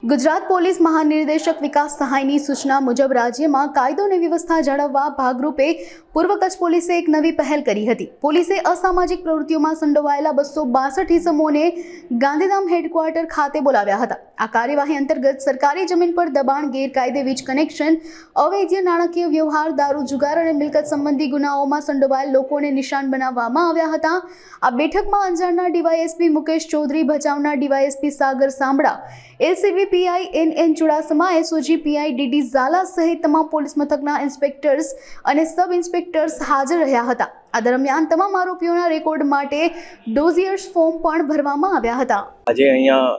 Gujarat police મહાનિર્દેશક વિકાસ સહાયની સૂચના મુજબ રાજ્યમાં કાયદો અને વ્યવસ્થા જાળવવા ભાગરૂપે પૂર્વ કચ્છ પોલીસે એક નવી પહેલ કરી હતી। પોલીસે અસામાજિક પ્રવૃત્તિઓમાં સંડોવાયેલા 262 ઇસમોને ગાંધીધામ હેડક્વાર્ટર ખાતે બોલાવ્યા હતા। આ કાર્યવાહી અંતર્ગત સરકારી જમીન પર દબાણ, ગેરકાયદે વીજ કનેક્શન, અવૈધ નાણાકીય વ્યવહાર, દારૂ જુગાર અને મિલકત સંબંધી ગુનાઓમાં સંડોવાયેલ લોકોને નિશાન બનાવવામાં આવ્યા હતા। આ બેઠકમાં અંજારના ડીવાયએસપી મુકેશ ચૌધરી, ભચાઉના DYSP Sagar Sambhada, LCB PI N Chudasama, SOG PI DD Zala સહિત તમામ પોલીસ મથકના ઇન્સ્પેક્ટર્સ અને સબ ઇન્સ્પેક્ટર્સ હાજર રહ્યા હતા। આ દરમિયાન તમામ આરોપીઓના રેકોર્ડ માટે ડોઝિયર્સ ફોર્મ પણ ભરવામાં આવ્યા હતા। આજે અહીંયા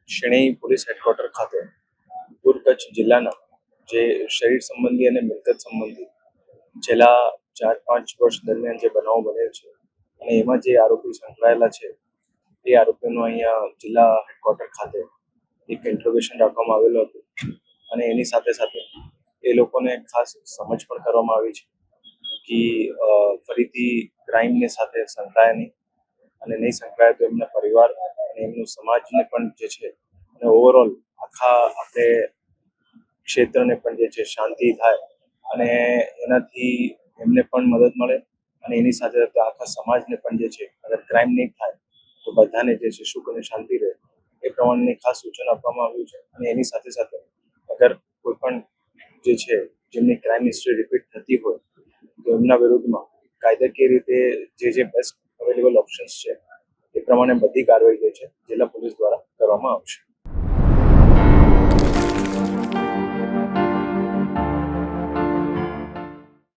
શેણઈ પોલીસ હેડક્વાર્ટર ખાતે પૂર્વ કચ્છ જિલ્લાના જે શરીર સંબંધી અને મિલકત સંબંધી છેલ્લા 4-5 વર્ષ દરમિયાન જે બનાવો બનેલ છે અને એમાં જે આરોપી સંકળાયેલા છે એ આરોપીઓનું અહીંયા જિલ્લા હેડક્વાર્ટર ખાતે એક ઇન્ટ્રોગેશન રાખવામાં આવેલું હતું અને એની સાથે સાથે એ લોકોને ખાસ સમજ પણ કરવામાં આવી છે કે ફરીથી ક્રાઇમની સાથે સંકળાય નહીં અને નહીં સંકળાય તો એમના પરિવાર અને એમનું સમાજને પણ જે છે અને ઓવરઓલ આખા આપણે ક્ષેત્રને પણ જે છે શાંતિ થાય અને એનાથી એમને પણ મદદ મળે અને એની સાથે સાથે આખા સમાજને પણ જે છે અગર ક્રાઇમ નહીં થાય તો બધાને જે છે સુખ અને શાંતિ રહે એ પ્રમાણેની ખાસ સૂચન આપવામાં આવ્યું છે। અને એની સાથે સાથે અગર કોઈ પણ જે છે જેમની ક્રાઇમ હિસ્ટ્રી રિપીટ થતી હોય તો એમના વિરુદ્ધમાં કાયદાકીય રીતે જે બેસ્ટ અવેલેબલ ઓપ્શન્સ છે એ પ્રમાણે બધી કાર્યવાહી જે છે જિલ્લા પોલીસ દ્વારા કરવામાં આવશે।